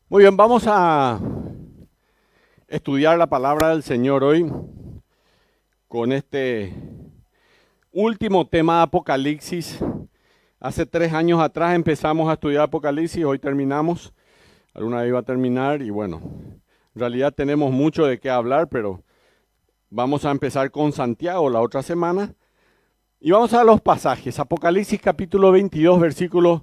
Muy bien, vamos a estudiar la palabra del Señor hoy con este último tema de Apocalipsis. Hace 3 años atrás empezamos a estudiar Apocalipsis, hoy terminamos. Alguna vez iba a terminar y bueno, en realidad tenemos mucho de qué hablar, pero vamos a empezar con Santiago la otra semana. Y vamos a los pasajes, Apocalipsis capítulo 22, versículos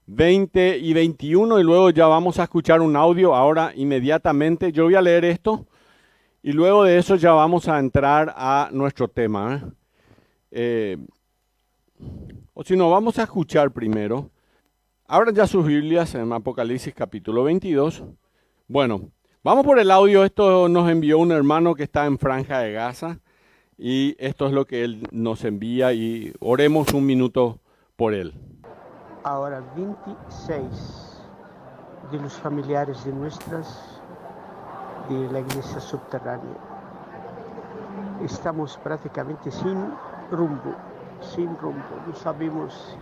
20 y 21, y luego ya vamos a escuchar un audio ahora inmediatamente. Yo voy a leer esto y luego de eso ya vamos a entrar a nuestro tema. O si no, vamos a escuchar primero. Abran ya sus Biblias en Apocalipsis capítulo 22. Bueno, vamos por el audio. Esto nos envió un hermano que está en Franja de Gaza y esto es lo que él nos envía y oremos un minuto por él. Ahora 26 de los familiares de nuestras de la iglesia subterránea. Estamos prácticamente sin rumbo. No sabemos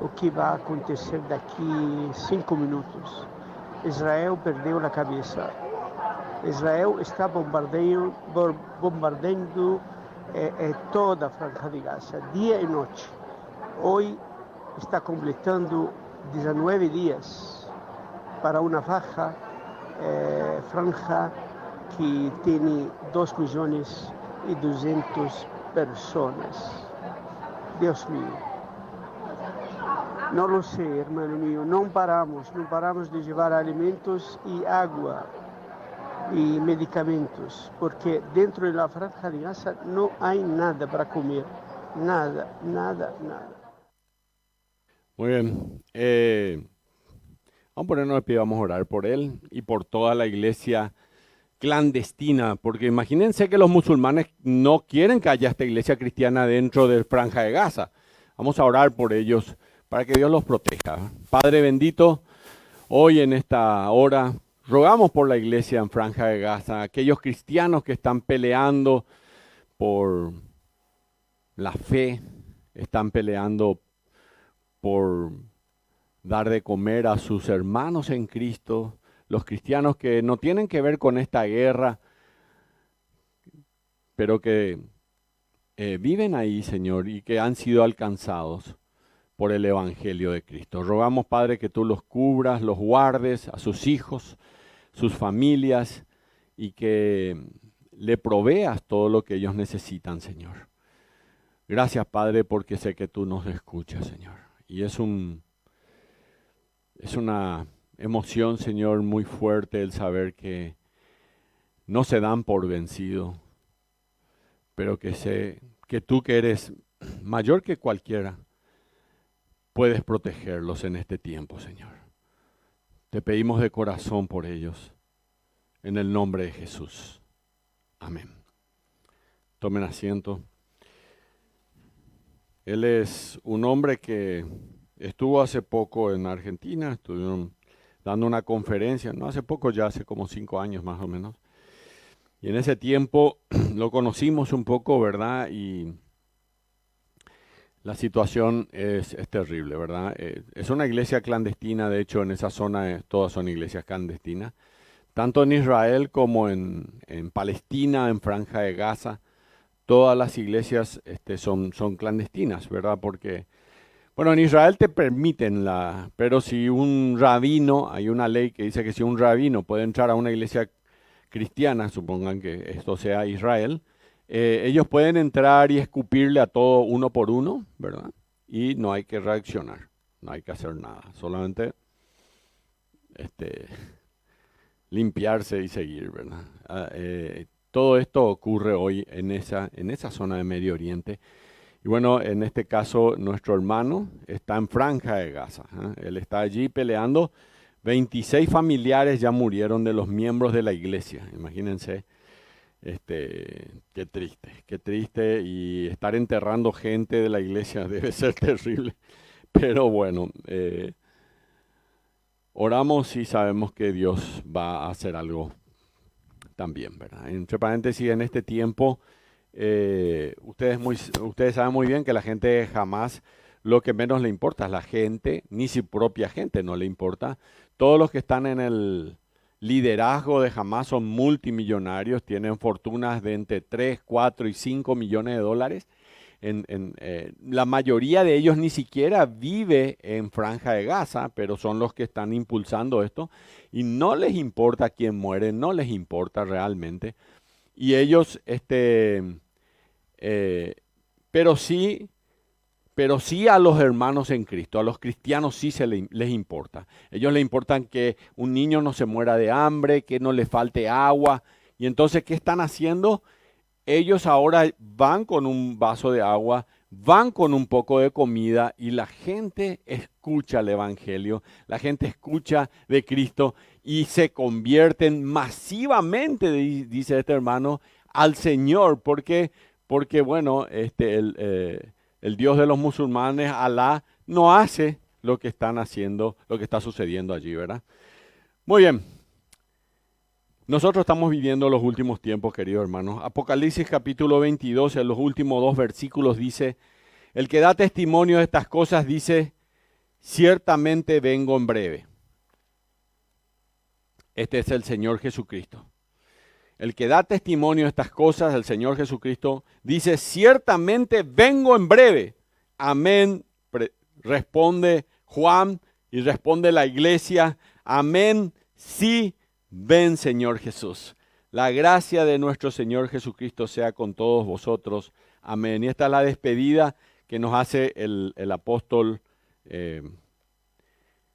o que va a acontecer daqui 5 minutos. Israel perdeu a cabeça. Israel está bombardeando toda a Franja de Gaza, dia e noite. Hoje está completando 19 dias para uma franja que tem 2.200.000 pessoas. Deus mío, não lo sei, hermano mío, não paramos de levar alimentos e água e medicamentos, porque dentro da Franja de Gaza não há nada para comer, nada. Muy bien. Vamos a ponernos de pie, vamos a orar por él y por toda la iglesia clandestina, porque imagínense que los musulmanes no quieren que haya esta iglesia cristiana dentro de Franja de Gaza. Vamos a orar por ellos para que Dios los proteja. Padre bendito, hoy en esta hora rogamos por la iglesia en Franja de Gaza, aquellos cristianos que están peleando por la fe, están peleando por dar de comer a sus hermanos en Cristo, los cristianos que no tienen que ver con esta guerra, pero que viven ahí, Señor, y que han sido alcanzados por el Evangelio de Cristo. Rogamos, Padre, que tú los cubras, los guardes, a sus hijos, sus familias, y que le proveas todo lo que ellos necesitan, Señor. Gracias, Padre, porque sé que tú nos escuchas, Señor. Y es una emoción, Señor, muy fuerte el saber que no se dan por vencido, pero que sé que tú, que eres mayor que cualquiera, puedes protegerlos en este tiempo, Señor. Te pedimos de corazón por ellos, en el nombre de Jesús. Amén. Tomen asiento. Él es un hombre que estuvo hace poco en Argentina, estuvieron dando una conferencia, no hace poco, ya hace como 5 años más o menos. Y en ese tiempo lo conocimos un poco, ¿verdad? Y la situación es terrible, ¿verdad? Es una iglesia clandestina, de hecho en esa zona todas son iglesias clandestinas, tanto en Israel como en Palestina, en Franja de Gaza. Todas las iglesias son clandestinas, ¿verdad? Porque, bueno, en Israel te permiten pero si un rabino, hay una ley que dice que si un rabino puede entrar a una iglesia cristiana, supongan que esto sea Israel, ellos pueden entrar y escupirle a todo uno por uno, ¿verdad? Y no hay que reaccionar, no hay que hacer nada, solamente limpiarse y seguir, ¿verdad? Todo esto ocurre hoy en esa zona de Medio Oriente. Y bueno, en este caso nuestro hermano está en Franja de Gaza. Él está allí peleando. 26 familiares ya murieron de los miembros de la iglesia. Imagínense, qué triste. Y estar enterrando gente de la iglesia debe ser terrible. Pero bueno, oramos y sabemos que Dios va a hacer algo también, ¿verdad? Entre paréntesis, en este tiempo, ustedes saben muy bien que la gente jamás, lo que menos le importa es la gente, ni su propia gente no le importa. Todos los que están en el liderazgo de Hamas son multimillonarios, tienen fortunas de entre 3, 4 y 5 millones de dólares. La mayoría de ellos ni siquiera vive en Franja de Gaza, pero son los que están impulsando esto y no les importa quién muere, no les importa realmente. Y ellos, pero sí a los hermanos en Cristo, a los cristianos sí les importa. Ellos les importan que un niño no se muera de hambre, que no le falte agua. Y entonces, ¿qué están haciendo? Ellos ahora van con un vaso de agua, van con un poco de comida y la gente escucha el Evangelio, la gente escucha de Cristo y se convierten masivamente, dice este hermano, al Señor. Porque bueno, el Dios de los musulmanes, Alá, no hace lo que están haciendo, lo que está sucediendo allí, ¿verdad? Muy bien. Nosotros estamos viviendo los últimos tiempos, queridos hermanos. Apocalipsis capítulo 22, en los últimos 2 versículos dice, el que da testimonio de estas cosas dice, ciertamente vengo en breve. Este es el Señor Jesucristo. El que da testimonio de estas cosas, el Señor Jesucristo, dice, ciertamente vengo en breve. Amén, responde Juan y responde la iglesia. Amén, sí, ven Señor Jesús. La gracia de nuestro Señor Jesucristo sea con todos vosotros. Amén. Y esta es la despedida que nos hace el apóstol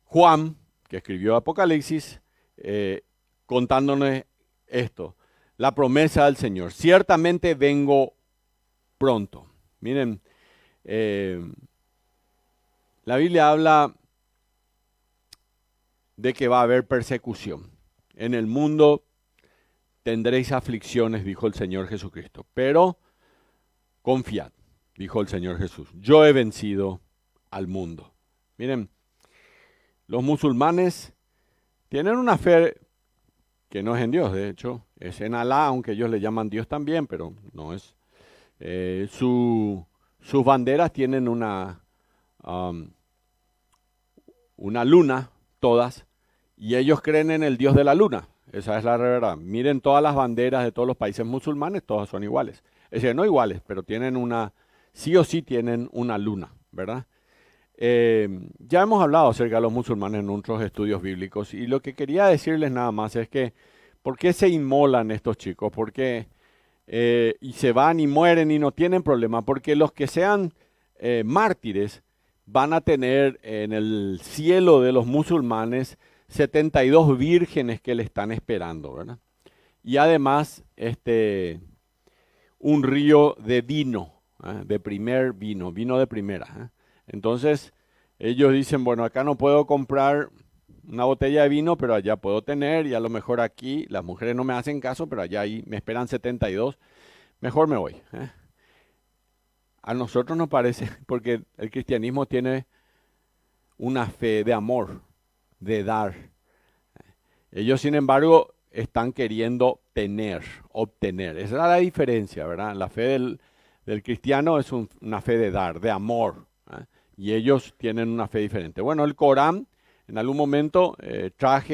Juan, que escribió Apocalipsis, contándonos esto. La promesa del Señor. Ciertamente vengo pronto. Miren, la Biblia habla de que va a haber persecución. En el mundo tendréis aflicciones, dijo el Señor Jesucristo. Pero confiad, dijo el Señor Jesús. Yo he vencido al mundo. Miren, los musulmanes tienen una fe que no es en Dios, de hecho, es en Alá, aunque ellos le llaman Dios también, pero no es. Sus banderas tienen una luna, todas, y ellos creen en el Dios de la luna. Esa es la verdad. Miren todas las banderas de todos los países musulmanes, todas son iguales. Es decir, no iguales, pero tienen sí o sí tienen una luna, ¿verdad? Ya hemos hablado acerca de los musulmanes en otros estudios bíblicos y lo que quería decirles nada más es que ¿por qué se inmolan estos chicos? ¿Por qué? Y se van y mueren y no tienen problema? Porque los que sean mártires van a tener en el cielo de los musulmanes 72 vírgenes que le están esperando, ¿verdad? Y además un río de vino, de primer vino de primera. Entonces, ellos dicen, bueno, acá no puedo comprar una botella de vino, pero allá puedo tener, y a lo mejor aquí las mujeres no me hacen caso, pero allá ahí me esperan 72, mejor me voy. A nosotros nos parece, porque el cristianismo tiene una fe de amor, de dar. Ellos, sin embargo, están queriendo obtener. Esa es la diferencia, ¿verdad? La fe del cristiano es una fe de dar, de amor. Y ellos tienen una fe diferente. Bueno, el Corán, en algún momento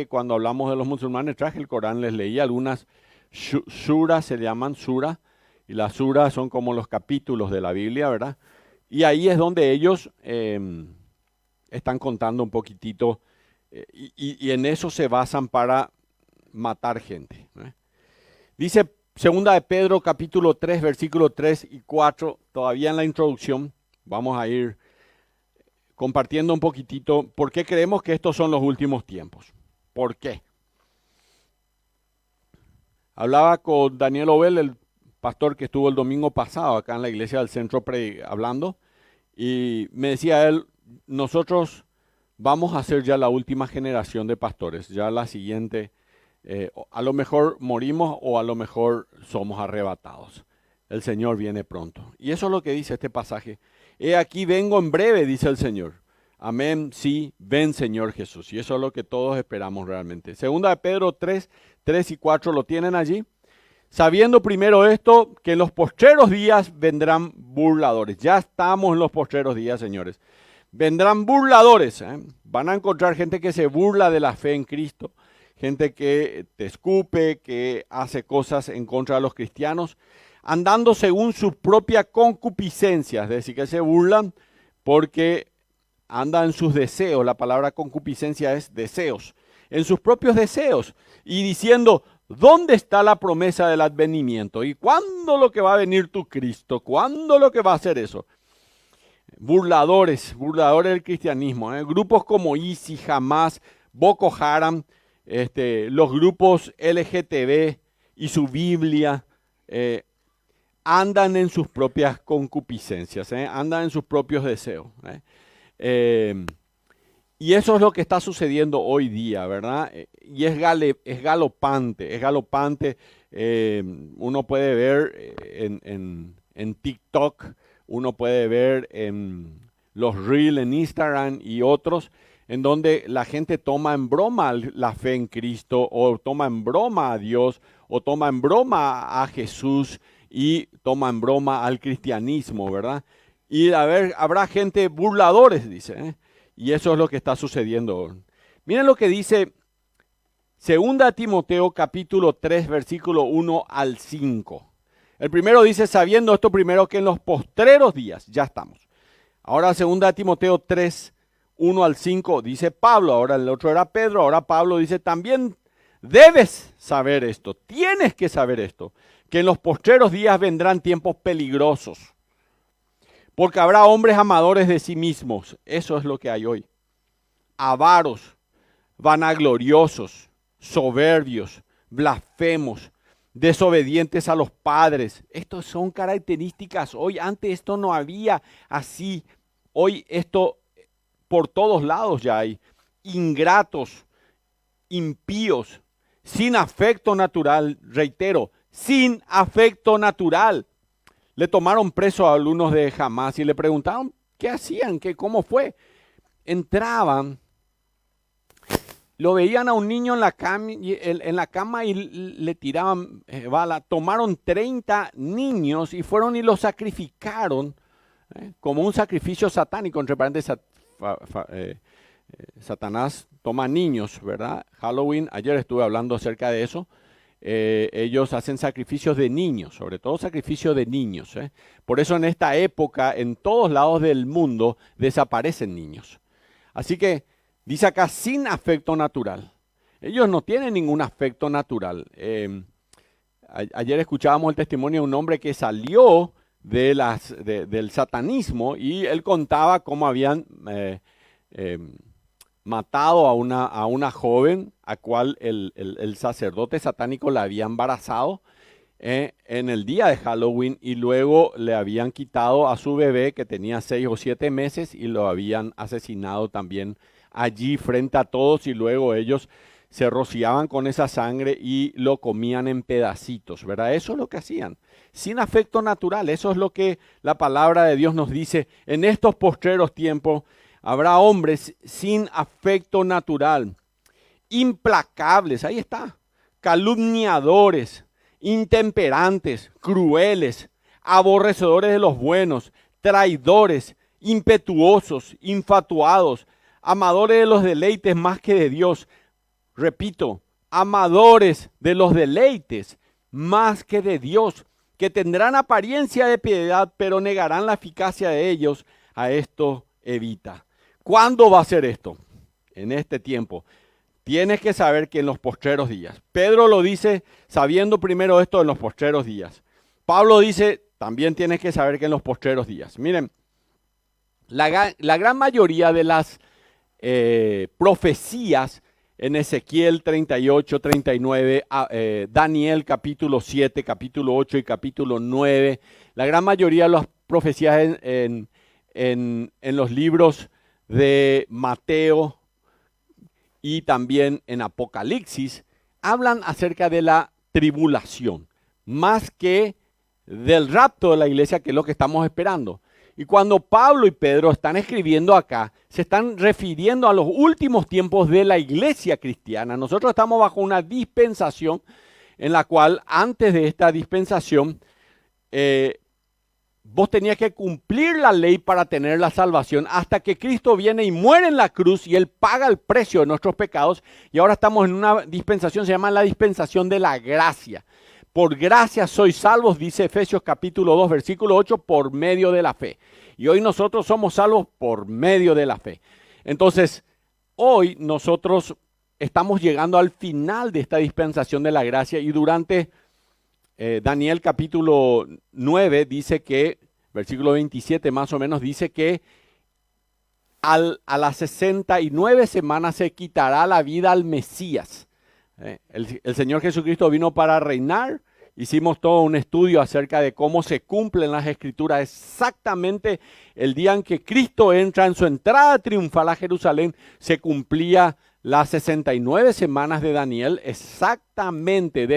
cuando hablamos de los musulmanes, traje el Corán, les leí algunas suras, se llaman suras, y las suras son como los capítulos de la Biblia, ¿verdad? Y ahí es donde ellos están contando un poquitito, y en eso se basan para matar gente. Dice 2 de Pedro capítulo 3, versículos 3 y 4, todavía en la introducción, vamos a ir compartiendo un poquitito por qué creemos que estos son los últimos tiempos. ¿Por qué? Hablaba con Daniel Obel, el pastor que estuvo el domingo pasado acá en la iglesia del centro hablando, y me decía él, nosotros vamos a ser ya la última generación de pastores, ya la siguiente, a lo mejor morimos o a lo mejor somos arrebatados. El Señor viene pronto. Y eso es lo que dice este pasaje. He aquí vengo en breve, dice el Señor. Amén, sí, ven Señor Jesús. Y eso es lo que todos esperamos realmente. Segunda de Pedro 3 y 4, ¿lo tienen allí? Sabiendo primero esto, que en los postreros días vendrán burladores. Ya estamos en los postreros días, señores. Vendrán burladores. Van a encontrar gente que se burla de la fe en Cristo. gente que te escupe, que hace cosas en contra de los cristianos, andando según su propia concupiscencia, es decir, que se burlan porque andan en sus deseos. La palabra concupiscencia es deseos, en sus propios deseos, y diciendo, ¿dónde está la promesa del advenimiento? ¿Y cuándo lo que va a venir tu Cristo? ¿Cuándo lo que va a hacer eso? Burladores del cristianismo, grupos como ISIS, Hamas, Boko Haram, los grupos LGTB y su Biblia, andan en sus propias concupiscencias, andan en sus propios deseos. Y eso es lo que está sucediendo hoy día, ¿verdad? Y es galopante. Uno puede ver en TikTok, uno puede ver en los Reels en Instagram y otros, en donde la gente toma en broma la fe en Cristo, o toma en broma a Dios, o toma en broma a Jesús, y toma en broma al cristianismo, ¿verdad? Y habrá gente burladores, dice, y eso es lo que está sucediendo. Miren lo que dice 2 Timoteo capítulo 3, versículo 1 al 5. El primero dice, sabiendo esto primero, que en los postreros días, ya estamos. Ahora 2 Timoteo 3, 1 al 5, dice Pablo, ahora el otro era Pedro, ahora Pablo dice, también debes saber esto, tienes que saber esto, que en los postreros días vendrán tiempos peligrosos, porque habrá hombres amadores de sí mismos, eso es lo que hay hoy, avaros, vanagloriosos, soberbios, blasfemos, desobedientes a los padres. Estas son características hoy. Antes esto no había así. Hoy esto por todos lados ya hay. Ingratos, impíos, sin afecto natural. Reitero, sin afecto natural. Le tomaron preso a alumnos de Hamas y le preguntaron qué hacían, cómo fue. Entraban, lo veían a un niño en la cama y le tiraban bala. Tomaron 30 niños y fueron y los sacrificaron como un sacrificio satánico. Entre paréntesis, Satanás toma niños, ¿verdad? Halloween, ayer estuve hablando acerca de eso. Ellos hacen sacrificios de niños, sobre todo sacrificios de niños. Por eso en esta época, en todos lados del mundo, desaparecen niños. Así que dice acá, sin afecto natural. Ellos no tienen ningún afecto natural. Ayer escuchábamos el testimonio de un hombre que salió del satanismo y él contaba cómo habían matado a una joven a cual el sacerdote satánico la había embarazado en el día de Halloween, y luego le habían quitado a su bebé que tenía 6 o 7 meses y lo habían asesinado también allí frente a todos, y luego ellos se rociaban con esa sangre y lo comían en pedacitos, ¿verdad? Eso es lo que hacían, sin afecto natural. Eso es lo que la palabra de Dios nos dice. En estos postreros tiempos habrá hombres sin afecto natural, implacables, ahí está, calumniadores, intemperantes, crueles, aborrecedores de los buenos, traidores, impetuosos, infatuados, amadores de los deleites más que de Dios. Repito, amadores de los deleites más que de Dios, que tendrán apariencia de piedad, pero negarán la eficacia de ellos. A esto evita. ¿Cuándo va a ser esto? En este tiempo. Tienes que saber que en los postreros días. Pedro lo dice sabiendo primero esto en los postreros días. Pablo dice, también tienes que saber que en los postreros días. Miren, la gran mayoría de las profecías en Ezequiel 38, 39, Daniel capítulo 7, capítulo 8 y capítulo 9, la gran mayoría de las profecías en los libros de Mateo y también en Apocalipsis hablan acerca de la tribulación, más que del rapto de la iglesia, que es lo que estamos esperando. Y cuando Pablo y Pedro están escribiendo acá, se están refiriendo a los últimos tiempos de la iglesia cristiana. Nosotros estamos bajo una dispensación en la cual, antes de esta dispensación, vos tenías que cumplir la ley para tener la salvación hasta que Cristo viene y muere en la cruz y Él paga el precio de nuestros pecados. Y ahora estamos en una dispensación, se llama la dispensación de la gracia. Por gracia sois salvos, dice Efesios capítulo 2, versículo 8, por medio de la fe. Y hoy nosotros somos salvos por medio de la fe. Entonces, hoy nosotros estamos llegando al final de esta dispensación de la gracia y durante Daniel capítulo 9 dice que, versículo 27 más o menos, dice que a las 69 semanas se quitará la vida al Mesías. El Señor Jesucristo vino para reinar. Hicimos todo un estudio acerca de cómo se cumplen las Escrituras. Exactamente el día en que Cristo entra en su entrada triunfal a Jerusalén, se cumplía las 69 semanas de Daniel, exactamente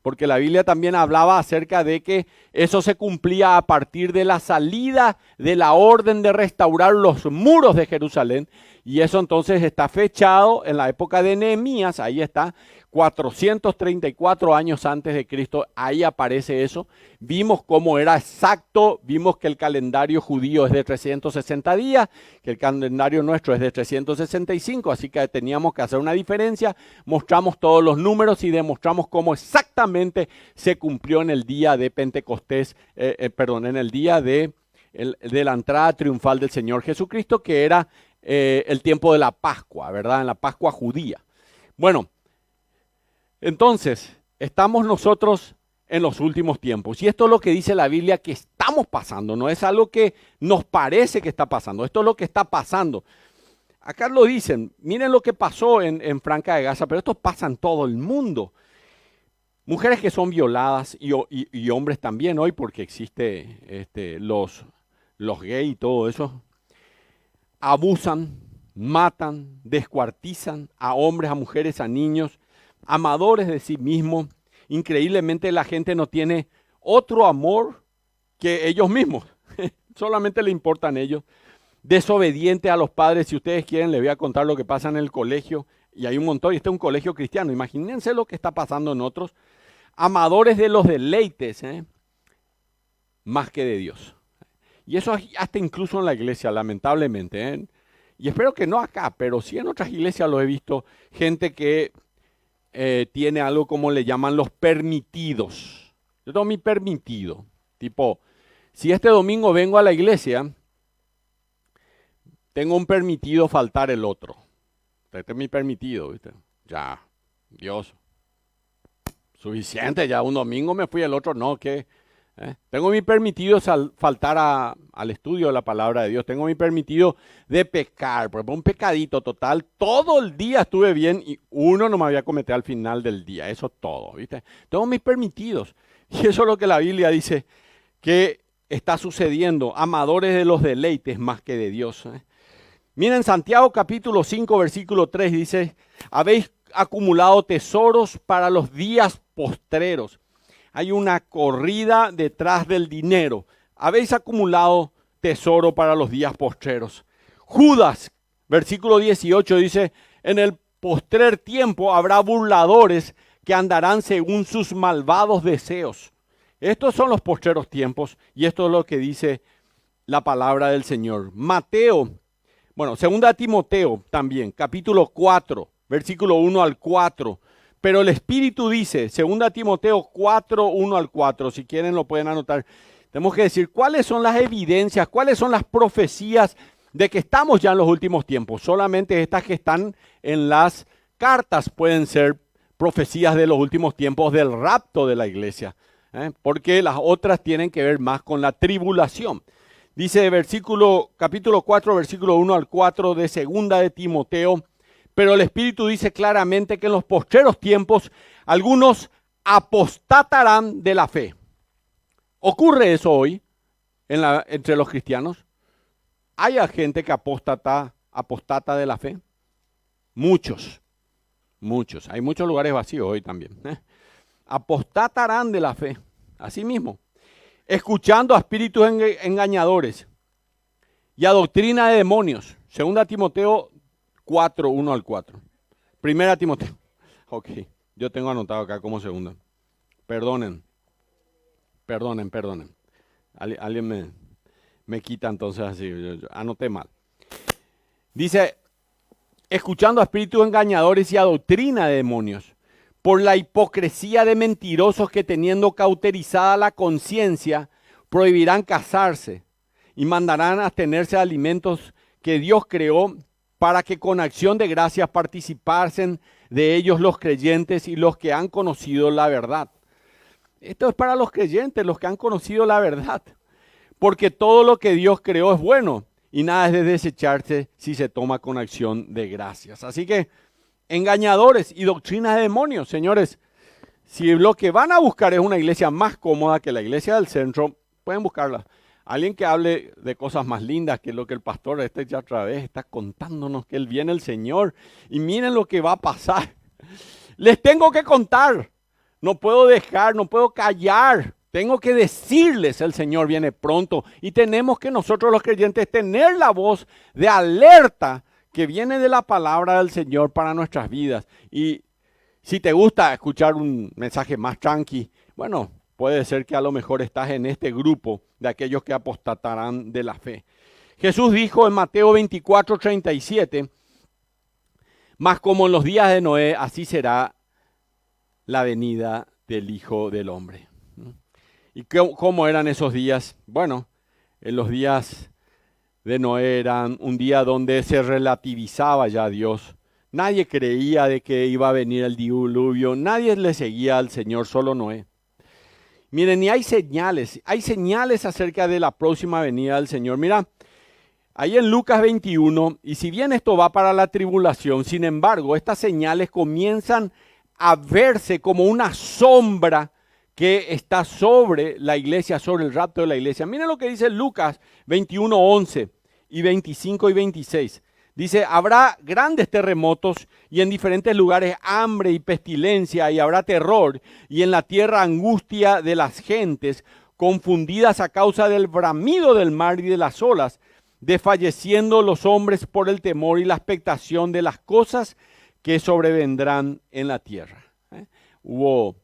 porque la Biblia también hablaba acerca de que eso se cumplía a partir de la salida de la orden de restaurar los muros de Jerusalén. Y eso entonces está fechado en la época de Nehemías, ahí está, 434 años antes de Cristo, ahí aparece eso. Vimos cómo era exacto, vimos que el calendario judío es de 360 días, que el calendario nuestro es de 365, así que teníamos que hacer una diferencia. Mostramos todos los números y demostramos cómo exactamente se cumplió en el día de Pentecostés, en el día de la entrada triunfal del Señor Jesucristo, que era el tiempo de la Pascua, ¿verdad? En la Pascua judía. Bueno, entonces, estamos nosotros en los últimos tiempos. Y esto es lo que dice la Biblia que estamos pasando. No es algo que nos parece que está pasando. Esto es lo que está pasando. Acá lo dicen. Miren lo que pasó en Franca de Gaza, pero esto pasa en todo el mundo. Mujeres que son violadas y hombres también hoy, porque existe los gays y todo eso. Abusan, matan, descuartizan a hombres, a mujeres, a niños, amadores de sí mismos. Increíblemente la gente no tiene otro amor que ellos mismos. Solamente le importan ellos. Desobediente a los padres. Si ustedes quieren, les voy a contar lo que pasa en el colegio. Y hay un montón. Y este es un colegio cristiano. Imagínense lo que está pasando en otros. Amadores de los deleites, más que de Dios. Y eso hasta incluso en la iglesia, lamentablemente. Y espero que no acá, pero sí en otras iglesias lo he visto. Gente que tiene algo como le llaman los permitidos. Yo tengo mi permitido. Tipo, si este domingo vengo a la iglesia, tengo un permitido faltar el otro. Este es mi permitido, ¿viste? Ya, Dios. Suficiente, ya un domingo me fui, el otro no, ¿qué? Tengo mi permitido faltar al estudio de la palabra de Dios. Tengo mi permitido de pecar. Por ejemplo, un pecadito total. Todo el día estuve bien y uno no me había cometido al final del día. Eso es todo, ¿viste? Tengo mis permitidos. Y eso es lo que la Biblia dice que está sucediendo. Amadores de los deleites más que de Dios. Miren, Santiago capítulo 5, versículo 3 dice, habéis acumulado tesoros para los días postreros. Hay una corrida detrás del dinero. Habéis acumulado tesoro para los días postreros. Judas, versículo 18 dice, en el postrer tiempo habrá burladores que andarán según sus malvados deseos. Estos son los postreros tiempos y esto es lo que dice la palabra del Señor. Segunda Timoteo también, capítulo 4, versículo 1 al 4. Pero el Espíritu dice, 2 Timoteo 4, 1 al 4, si quieren lo pueden anotar. Tenemos que decir cuáles son las evidencias, cuáles son las profecías de que estamos ya en los últimos tiempos. Solamente estas que están en las cartas pueden ser profecías de los últimos tiempos del rapto de la iglesia, porque las otras tienen que ver más con la tribulación. Dice capítulo 4, versículo 1 al 4 de 2 de Timoteo. Pero el Espíritu dice claramente que en los postreros tiempos algunos apostatarán de la fe. ¿Ocurre eso hoy entre los cristianos? ¿Hay gente que apostata de la fe? Muchos. Hay muchos lugares vacíos hoy también. Apostatarán de la fe, así mismo. Escuchando a espíritus engañadores y a doctrina de demonios. 2 Timoteo 4, 1 al 4. 1 Timoteo. Ok, yo tengo anotado acá como segunda. Perdonen. Alguien me quita entonces así, yo anoté mal. Dice, escuchando a espíritus engañadores y a doctrina de demonios, por la hipocresía de mentirosos que teniendo cauterizada la conciencia, prohibirán casarse y mandarán abstenerse de alimentos que Dios creó para que con acción de gracias participasen de ellos los creyentes y los que han conocido la verdad. Esto es para los creyentes, los que han conocido la verdad. Porque todo lo que Dios creó es bueno y nada es de desecharse si se toma con acción de gracias. Así que engañadores y doctrinas de demonios, señores, si lo que van a buscar es una iglesia más cómoda que la iglesia del centro, pueden buscarla. Alguien que hable de cosas más lindas que lo que el pastor ya otra vez está contándonos que él viene el Señor y miren lo que va a pasar. Les tengo que contar, no puedo dejar, no puedo callar. Tengo que decirles, el Señor viene pronto y tenemos que nosotros los creyentes tener la voz de alerta que viene de la palabra del Señor para nuestras vidas. Y si te gusta escuchar un mensaje más tranqui, bueno, puede ser que a lo mejor estás en este grupo de aquellos que apostatarán de la fe. Jesús dijo en Mateo 24:37, mas como en los días de Noé, así será la venida del Hijo del Hombre. ¿Y cómo eran esos días? Bueno, en los días de Noé eran un día donde se relativizaba ya a Dios. Nadie creía de que iba a venir el diluvio, nadie le seguía al Señor, solo Noé. Miren, y hay señales acerca de la próxima venida del Señor. Mira, ahí en Lucas 21, y si bien esto va para la tribulación, sin embargo, estas señales comienzan a verse como una sombra que está sobre la iglesia, sobre el rapto de la iglesia. Miren lo que dice Lucas 21:11 y 25 y 26. Dice, habrá grandes terremotos y en diferentes lugares hambre y pestilencia y habrá terror y en la tierra angustia de las gentes confundidas a causa del bramido del mar y de las olas, desfalleciendo los hombres por el temor y la expectación de las cosas que sobrevendrán en la tierra. Hubo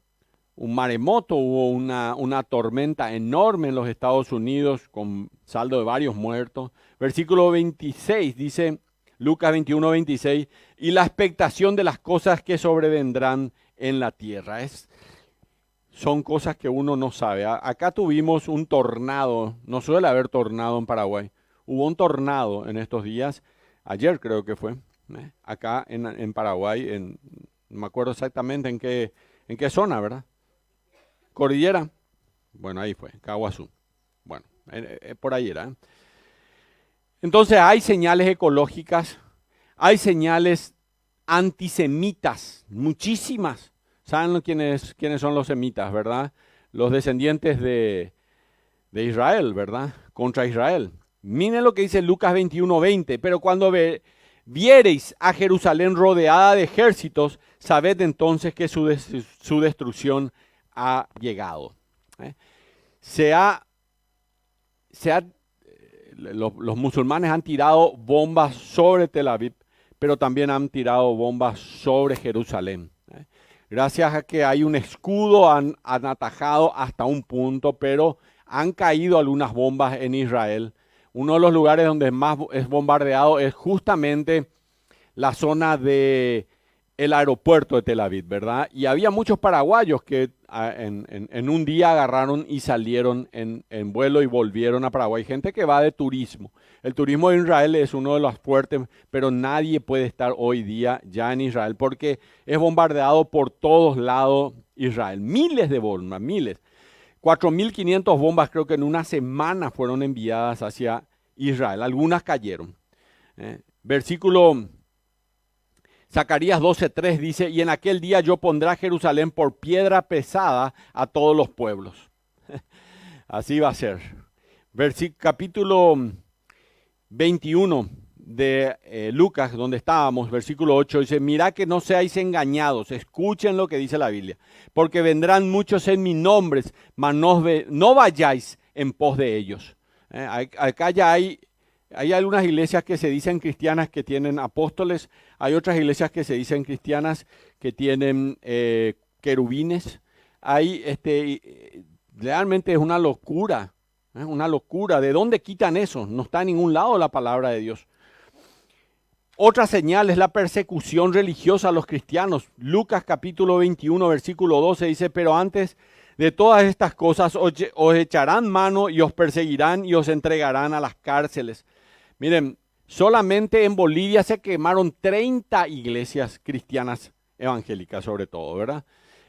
un maremoto, hubo una tormenta enorme en los Estados Unidos con saldo de varios muertos. Versículo 26 dice, Lucas 21:26, y la expectación de las cosas que sobrevendrán en la tierra. Son cosas que uno no sabe. Acá tuvimos un tornado, no suele haber tornado en Paraguay. Hubo un tornado en estos días, ayer creo que fue, acá en Paraguay, no me acuerdo exactamente en qué zona, ¿verdad? Cordillera, bueno, ahí fue, Caguazú. Bueno, por ahí era. Entonces hay señales ecológicas, hay señales antisemitas, muchísimas. ¿Saben quiénes son los semitas, verdad? Los descendientes de Israel, ¿verdad? Contra Israel. Miren lo que dice Lucas 21:20. Pero cuando viereis a Jerusalén rodeada de ejércitos, sabed entonces que su destrucción ha llegado. Los musulmanes han tirado bombas sobre Tel Aviv, pero también han tirado bombas sobre Jerusalén. Gracias a que hay un escudo, han atajado hasta un punto, pero han caído algunas bombas en Israel. Uno de los lugares donde más es bombardeado es justamente la zona del aeropuerto de Tel Aviv, ¿verdad? Y había muchos paraguayos que en un día agarraron y salieron en vuelo y volvieron a Paraguay. Gente que va de turismo. El turismo de Israel es uno de los fuertes, pero nadie puede estar hoy día ya en Israel porque es bombardeado por todos lados Israel. Miles de bombas, miles. 4.500 bombas creo que en una semana fueron enviadas hacia Israel. Algunas cayeron. Versículo Zacarías 12:3 dice, y en aquel día yo pondré a Jerusalén por piedra pesada a todos los pueblos. Así va a ser. Capítulo 21 de Lucas, donde estábamos, versículo 8, dice, mirad que no seáis engañados, escuchen lo que dice la Biblia, porque vendrán muchos en mi nombre, mas no vayáis en pos de ellos. Acá ya hay algunas iglesias que se dicen cristianas que tienen apóstoles, hay otras iglesias que se dicen cristianas que tienen querubines. Realmente es una locura Una locura. ¿De dónde quitan eso? No está en ningún lado la palabra de Dios. Otra señal es la persecución religiosa a los cristianos. Lucas capítulo 21, versículo 12 dice, pero antes de todas estas cosas os echarán mano y os perseguirán y os entregarán a las cárceles. Miren, solamente en Bolivia se quemaron 30 iglesias cristianas evangélicas sobre todo, ¿verdad?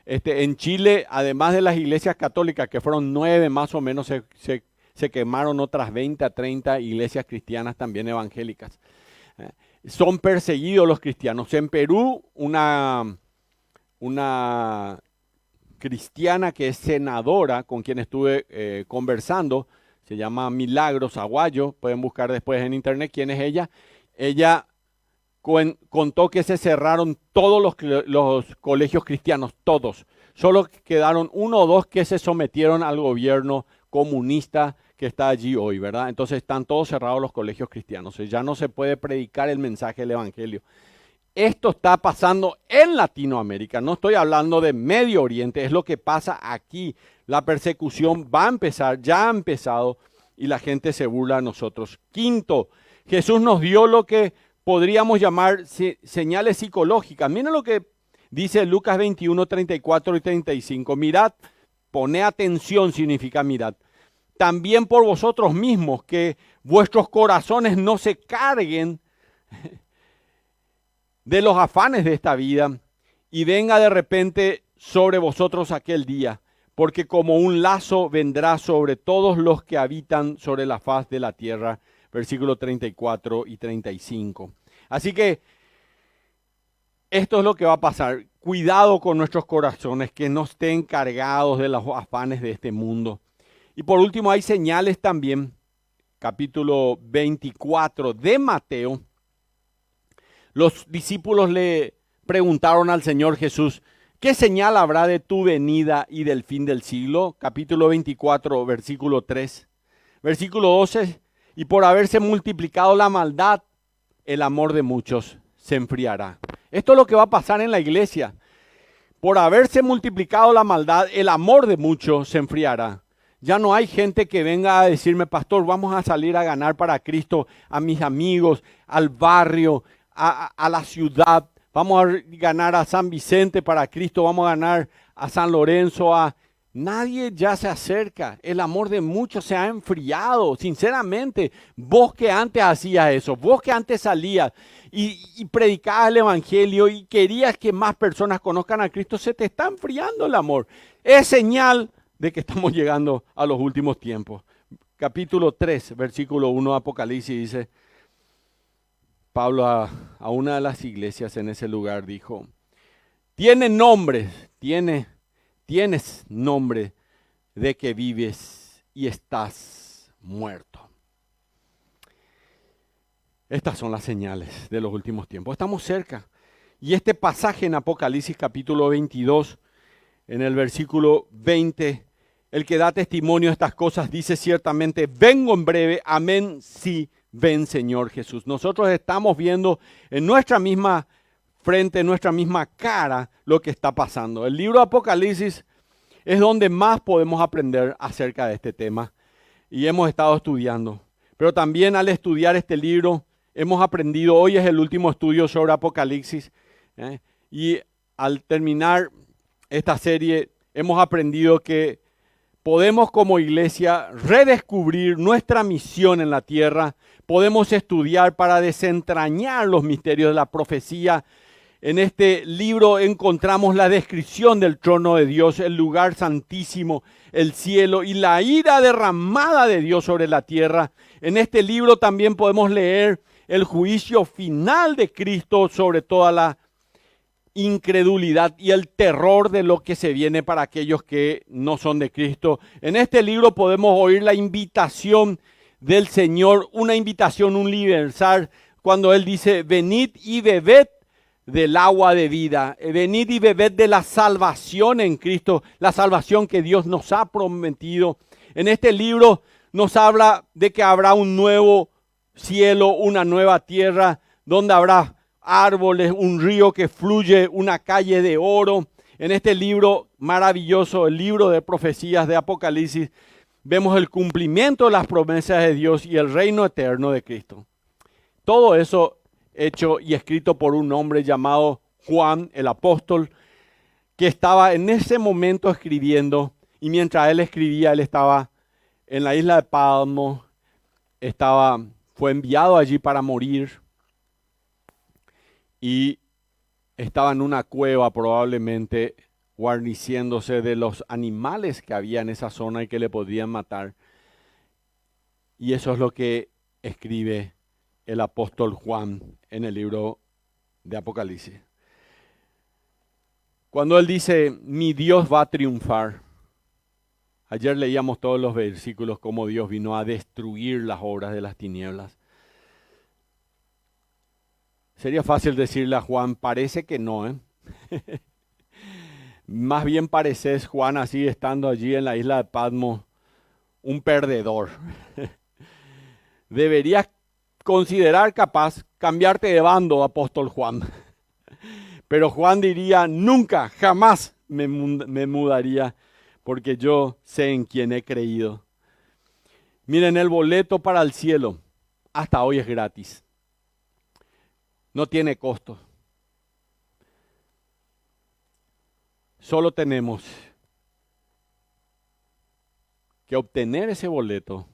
En Chile, además de las iglesias católicas, que fueron 9 más o menos, se quemaron otras 20 a 30 iglesias cristianas también evangélicas. Son perseguidos los cristianos. En Perú, una cristiana que es senadora, con quien estuve conversando, se llama Milagros Aguayo, pueden buscar después en internet quién es ella. Ella contó que se cerraron todos los colegios cristianos, todos. Solo quedaron 1 o 2 que se sometieron al gobierno comunista que está allí hoy, ¿verdad? Entonces están todos cerrados los colegios cristianos. Ya no se puede predicar el mensaje del evangelio. Esto está pasando en Latinoamérica. No estoy hablando de Medio Oriente, es lo que pasa aquí. La persecución va a empezar, ya ha empezado y la gente se burla de nosotros. Quinto, Jesús nos dio lo que podríamos llamar señales psicológicas. Miren lo que dice Lucas 21, 34 y 35. Mirad, pone atención significa mirad. También por vosotros mismos, que vuestros corazones no se carguen de los afanes de esta vida y venga de repente sobre vosotros aquel día, porque como un lazo vendrá sobre todos los que habitan sobre la faz de la tierra. Versículos 34 y 35. Así que esto es lo que va a pasar. Cuidado con nuestros corazones, que no estén cargados de los afanes de este mundo. Y por último hay señales también, capítulo 24 de Mateo. Los discípulos le preguntaron al Señor Jesús, ¿qué señal habrá de tu venida y del fin del siglo? Capítulo 24, versículo 3. Versículo 12, y por haberse multiplicado la maldad, el amor de muchos se enfriará. Esto es lo que va a pasar en la iglesia. Por haberse multiplicado la maldad, el amor de muchos se enfriará. Ya no hay gente que venga a decirme, pastor, vamos a salir a ganar para Cristo a mis amigos, al barrio, a la ciudad. Vamos a ganar a San Vicente para Cristo, vamos a ganar a San Lorenzo. Nadie ya se acerca. El amor de muchos se ha enfriado. Sinceramente, vos que antes hacías eso, vos que antes salías y predicabas el evangelio y querías que más personas conozcan a Cristo, se te está enfriando el amor. Es señal de que estamos llegando a los últimos tiempos. Capítulo 3, versículo 1 de Apocalipsis dice, Pablo a una de las iglesias en ese lugar dijo, tienes nombre de que vives y estás muerto. Estas son las señales de los últimos tiempos. Estamos cerca. Y este pasaje en Apocalipsis capítulo 22, en el versículo 20, el que da testimonio de estas cosas dice ciertamente, vengo en breve, amén, sí, ven Señor Jesús. Nosotros estamos viendo en nuestra misma frente, en nuestra misma cara, lo que está pasando. El libro de Apocalipsis es donde más podemos aprender acerca de este tema y hemos estado estudiando. Pero también al estudiar este libro hemos aprendido, hoy es el último estudio sobre Apocalipsis, y al terminar esta serie hemos aprendido que podemos como iglesia redescubrir nuestra misión en la tierra, podemos estudiar para desentrañar los misterios de la profecía. En este libro encontramos la descripción del trono de Dios, el lugar santísimo, el cielo y la ira derramada de Dios sobre la tierra. En este libro también podemos leer el juicio final de Cristo sobre toda la incredulidad y el terror de lo que se viene para aquellos que no son de Cristo. En este libro podemos oír la invitación del Señor, una invitación universal, cuando Él dice, venid y bebed del agua de vida, venid y bebed de la salvación en Cristo, la salvación que Dios nos ha prometido. En este libro nos habla de que habrá un nuevo cielo, una nueva tierra, donde habrá árboles, un río que fluye, una calle de oro. En este libro maravilloso, el libro de profecías de Apocalipsis, vemos el cumplimiento de las promesas de Dios y el reino eterno de Cristo. Todo eso hecho y escrito por un hombre llamado Juan, el apóstol, que estaba en ese momento escribiendo, y mientras él escribía, él estaba en la isla de Patmos, fue enviado allí para morir, y estaba en una cueva probablemente guarneciéndose de los animales que había en esa zona y que le podían matar. Y eso es lo que escribe el apóstol Juan en el libro de Apocalipsis. Cuando él dice, mi Dios va a triunfar. Ayer leíamos todos los versículos cómo Dios vino a destruir las obras de las tinieblas. Sería fácil decirle a Juan, parece que no, ¿eh? Más bien pareces, Juan, así estando allí en la isla de Patmos, un perdedor. Deberías considerar capaz cambiarte de bando, apóstol Juan. Pero Juan diría, nunca, jamás me mudaría, porque yo sé en quién he creído. Miren, el boleto para el cielo hasta hoy es gratis. No tiene costo. Solo tenemos que obtener ese boleto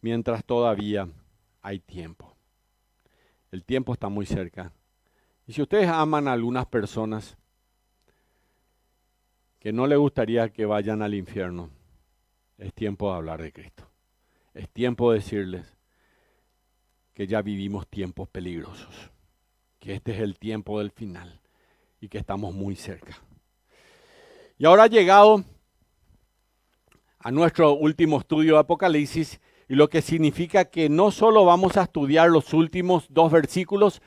mientras todavía hay tiempo. El tiempo está muy cerca. Y si ustedes aman a algunas personas que no les gustaría que vayan al infierno, es tiempo de hablar de Cristo. Es tiempo de decirles que ya vivimos tiempos peligrosos, que este es el tiempo del final y que estamos muy cerca. Y ahora ha llegado a nuestro último estudio de Apocalipsis, y lo que significa que no solo vamos a estudiar los últimos 2 versículos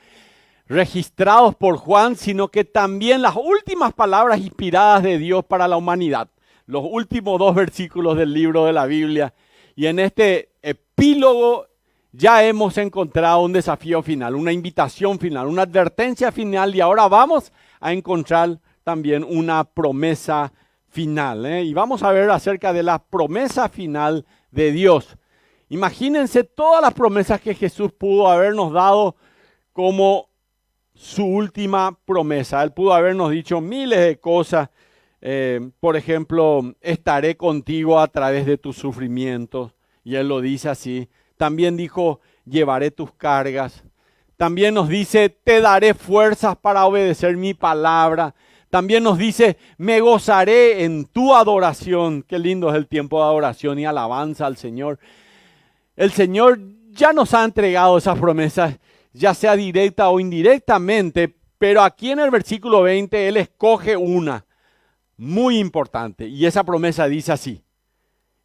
registrados por Juan, sino que también las últimas palabras inspiradas de Dios para la humanidad. Los últimos 2 versículos del libro de la Biblia. Y en este epílogo ya hemos encontrado un desafío final, una invitación final, una advertencia final, y ahora vamos a encontrar también una promesa final. Y vamos a ver acerca de la promesa final de Dios. Imagínense todas las promesas que Jesús pudo habernos dado como su última promesa. Él pudo habernos dicho miles de cosas. Por ejemplo, estaré contigo a través de tus sufrimientos. Y Él lo dice así. También dijo, llevaré tus cargas. También nos dice, te daré fuerzas para obedecer mi palabra. También nos dice, me gozaré en tu adoración. Qué lindo es el tiempo de adoración y alabanza al Señor. El Señor ya nos ha entregado esas promesas, ya sea directa o indirectamente, pero aquí en el versículo 20 Él escoge una muy importante, y esa promesa dice así: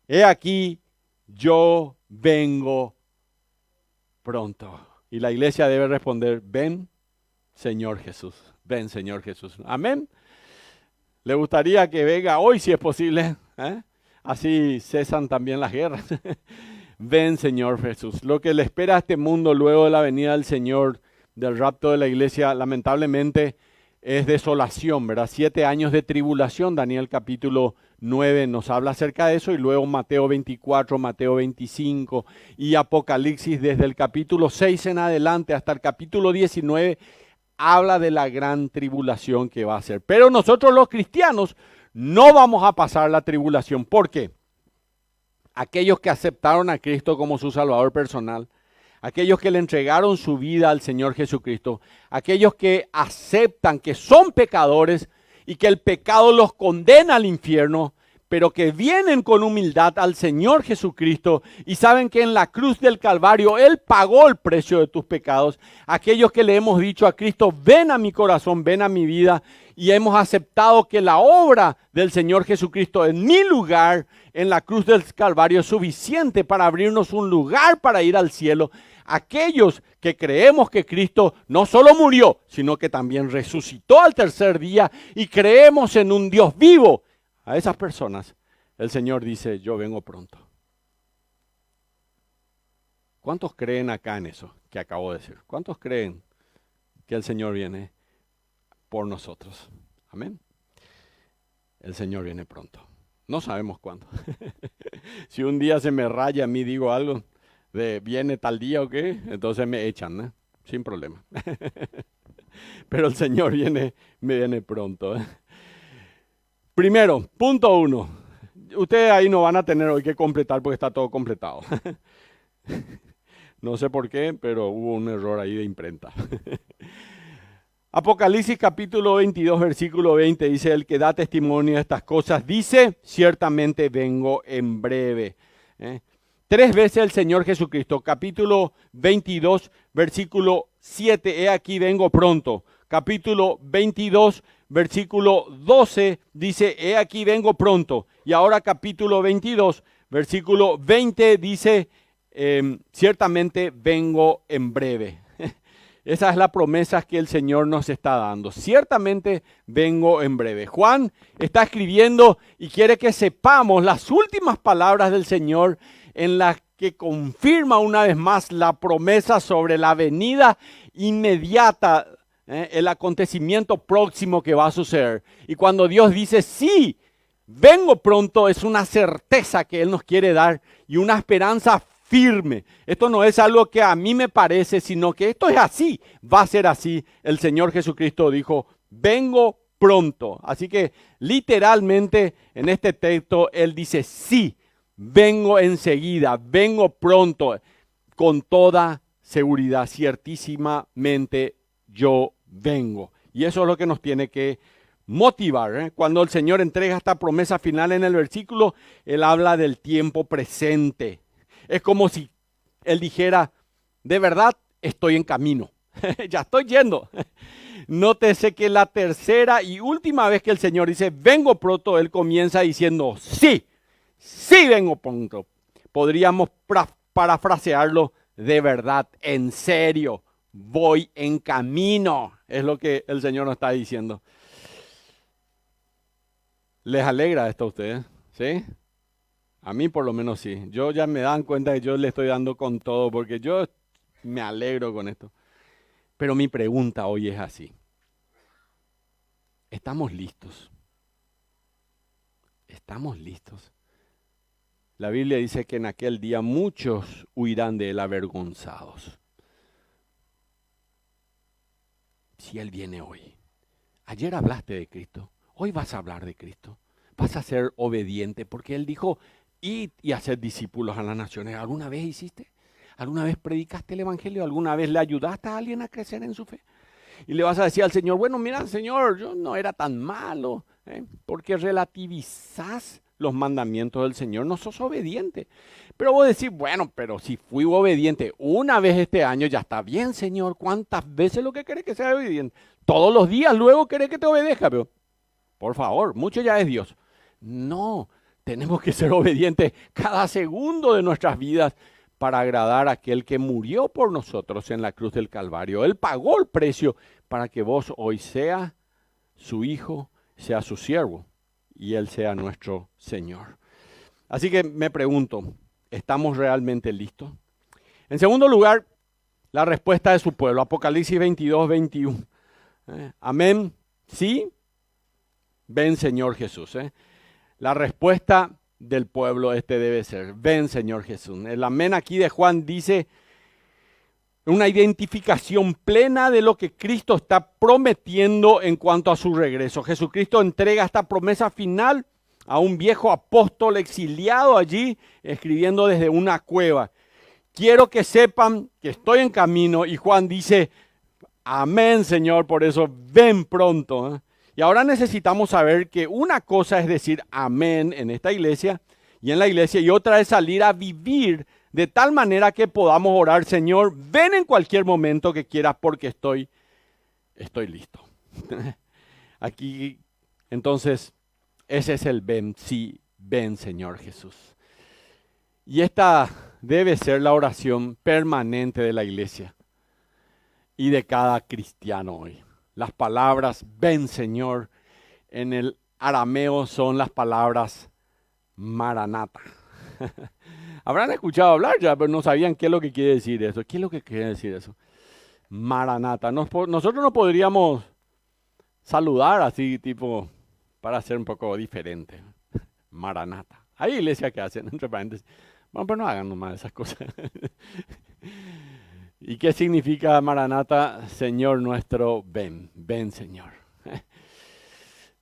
he aquí, yo vengo pronto. Y la iglesia debe responder, ven, Señor Jesús. Ven, Señor Jesús. Amén. ¿Le gustaría que venga hoy, si es posible? Así cesan también las guerras. Ven, Señor Jesús. Lo que le espera a este mundo luego de la venida del Señor, del rapto de la iglesia, lamentablemente es desolación, ¿verdad? 7 años de tribulación. Daniel capítulo 9 nos habla acerca de eso, y luego Mateo 24, Mateo 25 y Apocalipsis desde el capítulo 6 en adelante hasta el capítulo 19 habla de la gran tribulación que va a ser. Pero nosotros los cristianos no vamos a pasar la tribulación. ¿Por qué? Aquellos que aceptaron a Cristo como su Salvador personal, aquellos que le entregaron su vida al Señor Jesucristo, aquellos que aceptan que son pecadores y que el pecado los condena al infierno, pero que vienen con humildad al Señor Jesucristo y saben que en la cruz del Calvario Él pagó el precio de tus pecados. Aquellos que le hemos dicho a Cristo, ven a mi corazón, ven a mi vida, y hemos aceptado que la obra del Señor Jesucristo en mi lugar, en la cruz del Calvario, es suficiente para abrirnos un lugar para ir al cielo. Aquellos que creemos que Cristo no solo murió, sino que también resucitó al tercer día, y creemos en un Dios vivo, a esas personas el Señor dice, yo vengo pronto. ¿Cuántos creen acá en eso que acabo de decir? ¿Cuántos creen que el Señor viene por nosotros? Amén. El Señor viene pronto. No sabemos cuándo. Si un día se me raya a mí, digo algo de viene tal día o qué, entonces me echan, ¿no? Sin problema. Pero el Señor viene pronto. Primero, punto 1. Ustedes ahí no van a tener hoy que completar porque está todo completado. No sé por qué, pero hubo un error ahí de imprenta. Apocalipsis capítulo 22, versículo 20 dice, el que da testimonio de estas cosas dice, ciertamente vengo en breve. 3 veces el Señor Jesucristo, capítulo 22, versículo 7, he aquí vengo pronto. Capítulo 22, versículo 12 dice, he aquí vengo pronto. Y ahora capítulo 22, versículo 20 dice, ciertamente vengo en breve. Esa es la promesa que el Señor nos está dando. Ciertamente vengo en breve. Juan está escribiendo y quiere que sepamos las últimas palabras del Señor en las que confirma una vez más la promesa sobre la venida inmediata, el acontecimiento próximo que va a suceder. Y cuando Dios dice, sí, vengo pronto, es una certeza que Él nos quiere dar y una esperanza firme. Esto no es algo que a mí me parece, sino que esto es así, va a ser así. El Señor Jesucristo dijo, vengo pronto. Así que literalmente en este texto Él dice, sí, vengo enseguida, vengo pronto, con toda seguridad, ciertísimamente yo vengo. Y eso es lo que nos tiene que motivar. Cuando el Señor entrega esta promesa final en el versículo, Él habla del tiempo presente. Es como si Él dijera, de verdad estoy en camino, ya estoy yendo. Nótese que la tercera y última vez que el Señor dice, vengo pronto, Él comienza diciendo, sí, sí vengo pronto. Podríamos parafrasearlo, de verdad, en serio, voy en camino. Es lo que el Señor nos está diciendo. ¿Les alegra esto a ustedes? ¿Sí? A mí por lo menos sí. Yo ya me dan cuenta que yo le estoy dando con todo porque yo me alegro con esto. Pero mi pregunta hoy es así. ¿Estamos listos? ¿Estamos listos? La Biblia dice que en aquel día muchos huirán de él avergonzados. Si Él viene hoy. Ayer hablaste de Cristo. Hoy vas a hablar de Cristo. Vas a ser obediente porque Él dijo, id y hacer discípulos a las naciones. ¿Alguna vez hiciste? ¿Alguna vez predicaste el evangelio? ¿Alguna vez le ayudaste a alguien a crecer en su fe? Y le vas a decir al Señor, bueno, mira, Señor, yo no era tan malo, porque relativizás los mandamientos del Señor, no sos obediente. Pero vos decís, bueno, pero si fui obediente una vez este año, ya está bien, Señor. ¿Cuántas veces lo que querés que sea obediente? Todos los días luego querés que te obedezca, pero por favor, mucho ya es Dios. No, tenemos que ser obedientes cada segundo de nuestras vidas para agradar a aquel que murió por nosotros en la cruz del Calvario. Él pagó el precio para que vos hoy sea su hijo, sea su siervo y Él sea nuestro Señor. Así que me pregunto, ¿estamos realmente listos? En segundo lugar, la respuesta de su pueblo. Apocalipsis 22, 21. Amén. Sí. Ven, Señor Jesús. La respuesta del pueblo debe ser, ven, Señor Jesús. El amén aquí de Juan dice una identificación plena de lo que Cristo está prometiendo en cuanto a su regreso. Jesucristo entrega esta promesa final a un viejo apóstol exiliado allí, escribiendo desde una cueva. Quiero que sepan que estoy en camino, y Juan dice, amén, Señor, por eso ven pronto. Y ahora necesitamos saber que una cosa es decir amén en esta iglesia y en la iglesia, y otra es salir a vivir de tal manera que podamos orar, Señor, ven en cualquier momento que quieras porque estoy listo. Aquí, entonces, ese es el ven, sí, ven, Señor Jesús. Y esta debe ser la oración permanente de la iglesia y de cada cristiano hoy. Las palabras, ven Señor, en el arameo son las palabras Maranata. Habrán escuchado hablar ya, pero no sabían qué es lo que quiere decir eso. ¿Qué es lo que quiere decir eso? Maranata. Nosotros no podríamos saludar así, tipo, para ser un poco diferente. Maranata. Hay iglesias que hacen, entre paréntesis. Bueno, pero no hagan nomás esas cosas. ¿Y qué significa Maranata? Señor nuestro, ven, ven Señor.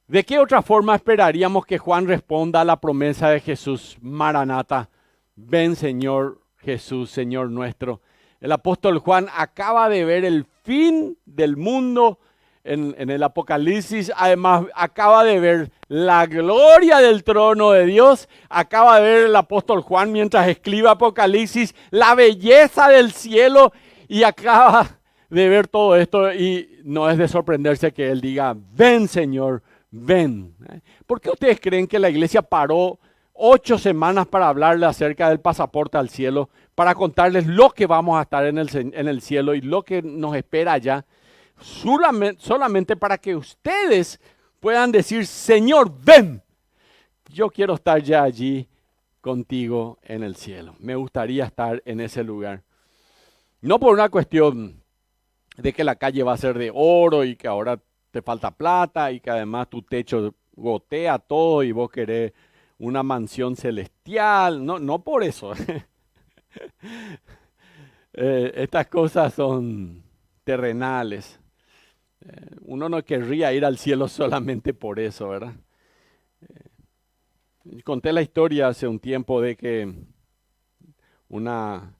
¿De qué otra forma esperaríamos que Juan responda a la promesa de Jesús? Maranata, ven Señor Jesús, Señor nuestro. El apóstol Juan acaba de ver el fin del mundo en el Apocalipsis. Además, acaba de ver la gloria del trono de Dios. Acaba de ver el apóstol Juan mientras escribe Apocalipsis la belleza del cielo. Y acaba de ver todo esto y no es de sorprenderse que él diga, ven Señor, ven. ¿Por qué ustedes creen que la iglesia paró 8 semanas para hablarle acerca del pasaporte al cielo? Para contarles lo que vamos a estar en el cielo y lo que nos espera allá. Solamente para que ustedes puedan decir, Señor, ven. Yo quiero estar ya allí contigo en el cielo. Me gustaría estar en ese lugar. No por una cuestión de que la calle va a ser de oro y que ahora te falta plata y que además tu techo gotea todo y vos querés una mansión celestial. No por eso. Estas cosas son terrenales. Uno no querría ir al cielo solamente por eso, ¿verdad? Conté la historia hace un tiempo de que una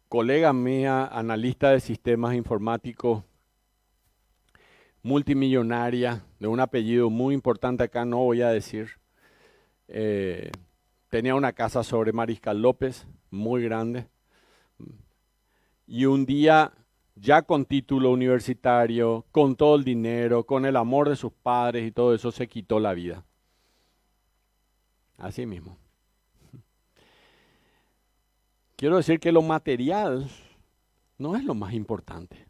colega mía, analista de sistemas informáticos, multimillonaria, de un apellido muy importante acá, no voy a decir, tenía una casa sobre Mariscal López, muy grande, y un día, ya con título universitario, con todo el dinero, con el amor de sus padres y todo eso, se quitó la vida. Así mismo. Quiero decir que lo material no es lo más importante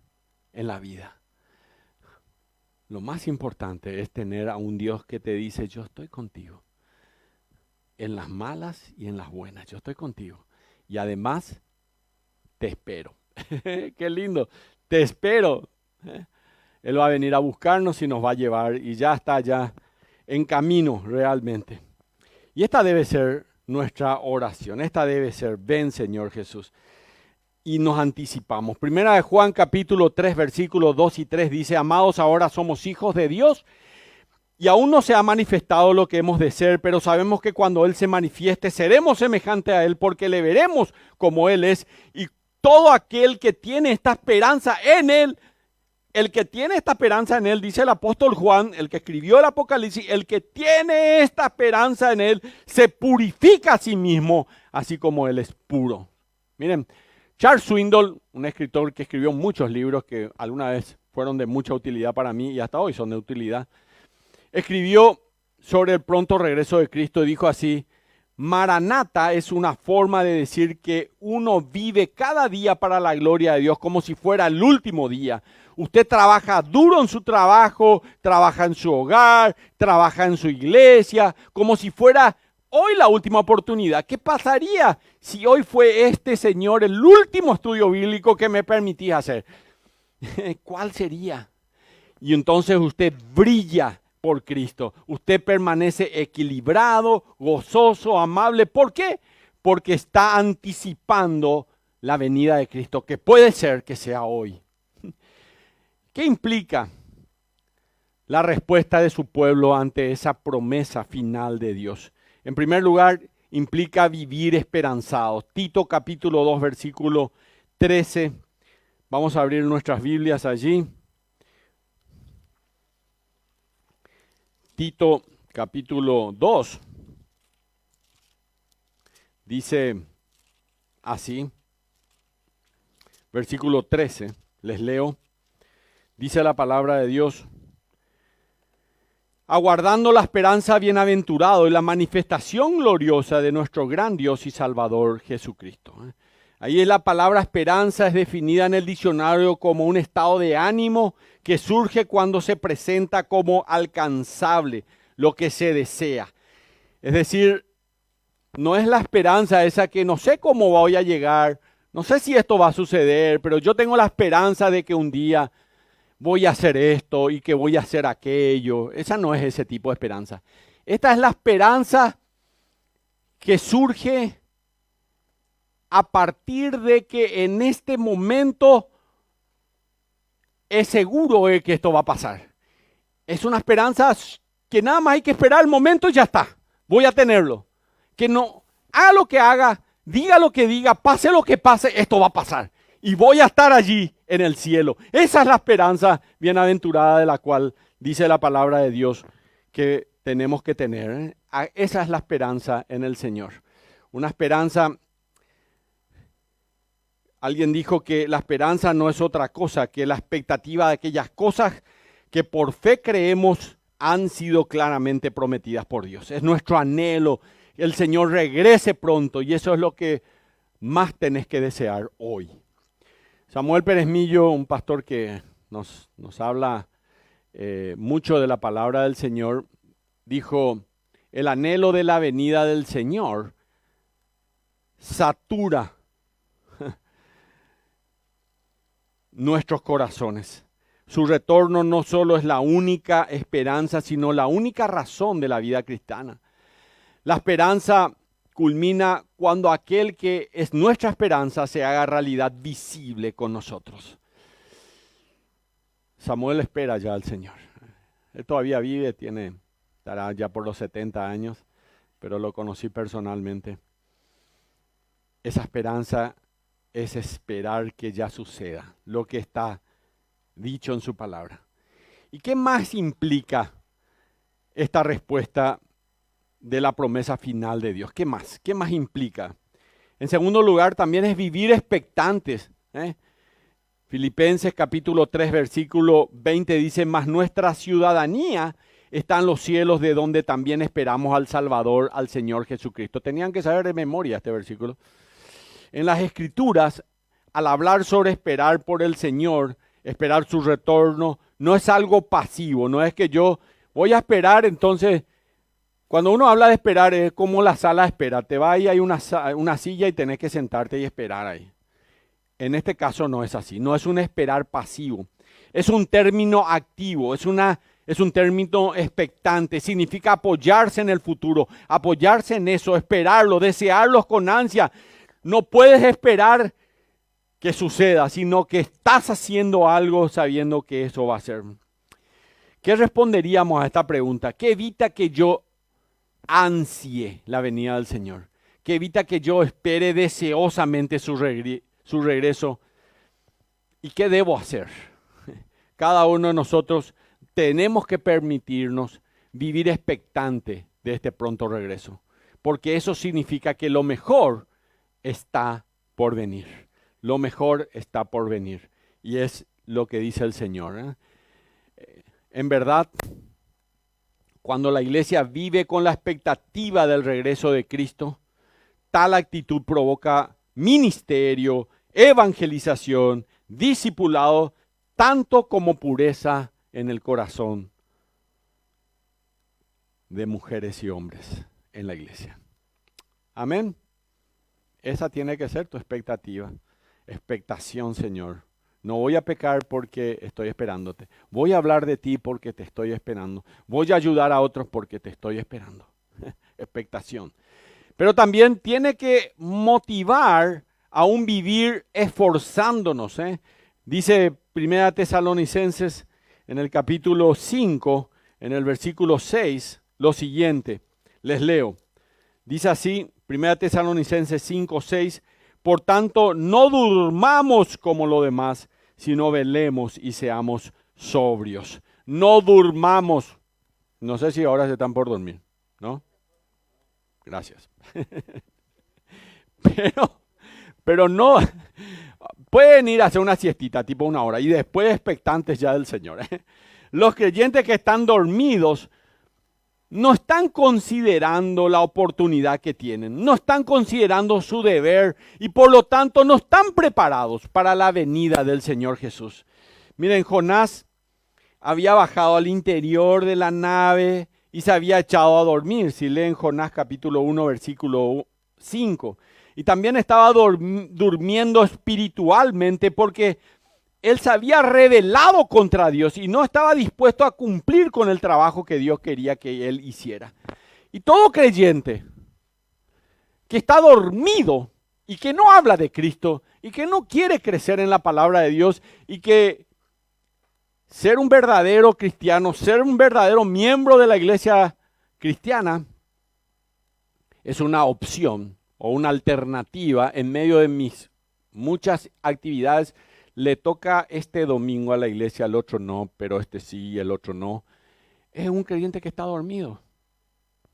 en la vida. Lo más importante es tener a un Dios que te dice, yo estoy contigo. En las malas y en las buenas, yo estoy contigo. Y además, te espero. Qué lindo, te espero. Él va a venir a buscarnos y nos va a llevar y ya está ya en camino realmente. Y esta debe ser nuestra oración, esta debe ser, ven Señor Jesús. Y nos anticipamos. Primera de Juan capítulo 3 versículos 2 y 3 dice, amados, ahora somos hijos de Dios y aún no se ha manifestado lo que hemos de ser, pero sabemos que cuando Él se manifieste seremos semejantes a Él porque le veremos como Él es. Y todo aquel que tiene esta esperanza en Él, el que tiene esta esperanza en Él, dice el apóstol Juan, el que escribió el Apocalipsis, el que tiene esta esperanza en Él, se purifica a sí mismo, así como Él es puro. Miren, Charles Swindoll, un escritor que escribió muchos libros que alguna vez fueron de mucha utilidad para mí y hasta hoy son de utilidad, escribió sobre el pronto regreso de Cristo y dijo así, Maranata es una forma de decir que uno vive cada día para la gloria de Dios como si fuera el último día. Usted trabaja duro en su trabajo, trabaja en su hogar, trabaja en su iglesia, como si fuera hoy la última oportunidad. ¿Qué pasaría si hoy fue Señor, el último estudio bíblico que me permitís hacer? ¿Cuál sería? Y entonces usted brilla por Cristo. Usted permanece equilibrado, gozoso, amable. ¿Por qué? Porque está anticipando la venida de Cristo, que puede ser que sea hoy. ¿Qué implica la respuesta de su pueblo ante esa promesa final de Dios? En primer lugar, implica vivir esperanzados. Tito capítulo 2, versículo 13. Vamos a abrir nuestras Biblias allí. Tito capítulo 2 dice así, versículo 13, les leo, dice la palabra de Dios, aguardando la esperanza bienaventurado y la manifestación gloriosa de nuestro gran Dios y Salvador Jesucristo. Ahí la palabra esperanza es definida en el diccionario como un estado de ánimo que surge cuando se presenta como alcanzable, lo que se desea. Es decir, no es la esperanza esa que no sé cómo voy a llegar, no sé si esto va a suceder, pero yo tengo la esperanza de que un día voy a hacer esto y que voy a hacer aquello. Esa no es ese tipo de esperanza. Esta es la esperanza que surge a partir de que en este momento es seguro que esto va a pasar. Es una esperanza que nada más hay que esperar el momento y ya está. Voy a tenerlo. Que no haga lo que haga, diga lo que diga, pase lo que pase, esto va a pasar. Y voy a estar allí en el cielo. Esa es la esperanza bienaventurada de la cual dice la palabra de Dios que tenemos que tener. Esa es la esperanza en el Señor. Una esperanza. Alguien dijo que la esperanza no es otra cosa que la expectativa de aquellas cosas que por fe creemos han sido claramente prometidas por Dios. Es nuestro anhelo que el Señor regrese pronto y eso es lo que más tenés que desear hoy. Samuel Pérez Millo, un pastor que nos habla mucho de la palabra del Señor, dijo, el anhelo de la venida del Señor satura nuestros corazones. Su retorno no solo es la única esperanza, sino la única razón de la vida cristiana. La esperanza culmina cuando aquel que es nuestra esperanza se haga realidad visible con nosotros. Samuel espera ya al Señor. Él todavía vive, estará ya por los 70 años, pero lo conocí personalmente. Esa esperanza es esperar que ya suceda lo que está dicho en su palabra. ¿Y qué más implica esta respuesta de la promesa final de Dios? ¿Qué más? ¿Qué más implica? En segundo lugar, también es vivir expectantes. Filipenses capítulo 3, versículo 20 dice, mas nuestra ciudadanía está en los cielos, de donde también esperamos al Salvador, al Señor Jesucristo. Tenían que saber de memoria este versículo. En las Escrituras, al hablar sobre esperar por el Señor, esperar su retorno, no es algo pasivo, no es que yo voy a esperar, entonces, cuando uno habla de esperar es como la sala de espera, te va y hay una silla y tenés que sentarte y esperar ahí. En este caso no es así, no es un esperar pasivo, es un término activo, es un término expectante, significa apoyarse en el futuro, apoyarse en eso, esperarlo, desearlo con ansia. No puedes esperar que suceda, sino que estás haciendo algo sabiendo que eso va a ser. ¿Qué responderíamos a esta pregunta? ¿Qué evita que yo ansie la venida del Señor? ¿Qué evita que yo espere deseosamente su regreso? ¿Y qué debo hacer? Cada uno de nosotros tenemos que permitirnos vivir expectante de este pronto regreso, porque eso significa que lo mejor está por venir. Lo mejor está por venir. Y es lo que dice el Señor. En verdad, cuando la iglesia vive con la expectativa del regreso de Cristo, tal actitud provoca ministerio, evangelización, discipulado, tanto como pureza en el corazón de mujeres y hombres en la iglesia. Amén. Esa tiene que ser tu expectativa. Expectación, Señor. No voy a pecar porque estoy esperándote. Voy a hablar de ti porque te estoy esperando. Voy a ayudar a otros porque te estoy esperando. Expectación. Pero también tiene que motivar a un vivir esforzándonos. Dice 1 Tesalonicenses en el capítulo 5, en el versículo 6, lo siguiente. Les leo. Dice así, 1 Tesalonicenses 5, 6, por tanto, no durmamos como los demás, sino velemos y seamos sobrios. No durmamos. No sé si ahora se están por dormir, ¿no? Gracias. Pero no, pueden ir a hacer una siestita, tipo 1 hora, y después expectantes ya del Señor. Los creyentes que están dormidos no están considerando la oportunidad que tienen, no están considerando su deber y por lo tanto no están preparados para la venida del Señor Jesús. Miren, Jonás había bajado al interior de la nave y se había echado a dormir. Si leen Jonás capítulo 1, versículo 5. Y también estaba durmiendo espiritualmente porque él se había rebelado contra Dios y no estaba dispuesto a cumplir con el trabajo que Dios quería que él hiciera. Y todo creyente que está dormido y que no habla de Cristo y que no quiere crecer en la palabra de Dios y que ser un verdadero cristiano, ser un verdadero miembro de la iglesia cristiana es una opción o una alternativa en medio de mis muchas actividades. Le toca este domingo a la iglesia, al otro no, pero este sí, el otro no. Es un creyente que está dormido.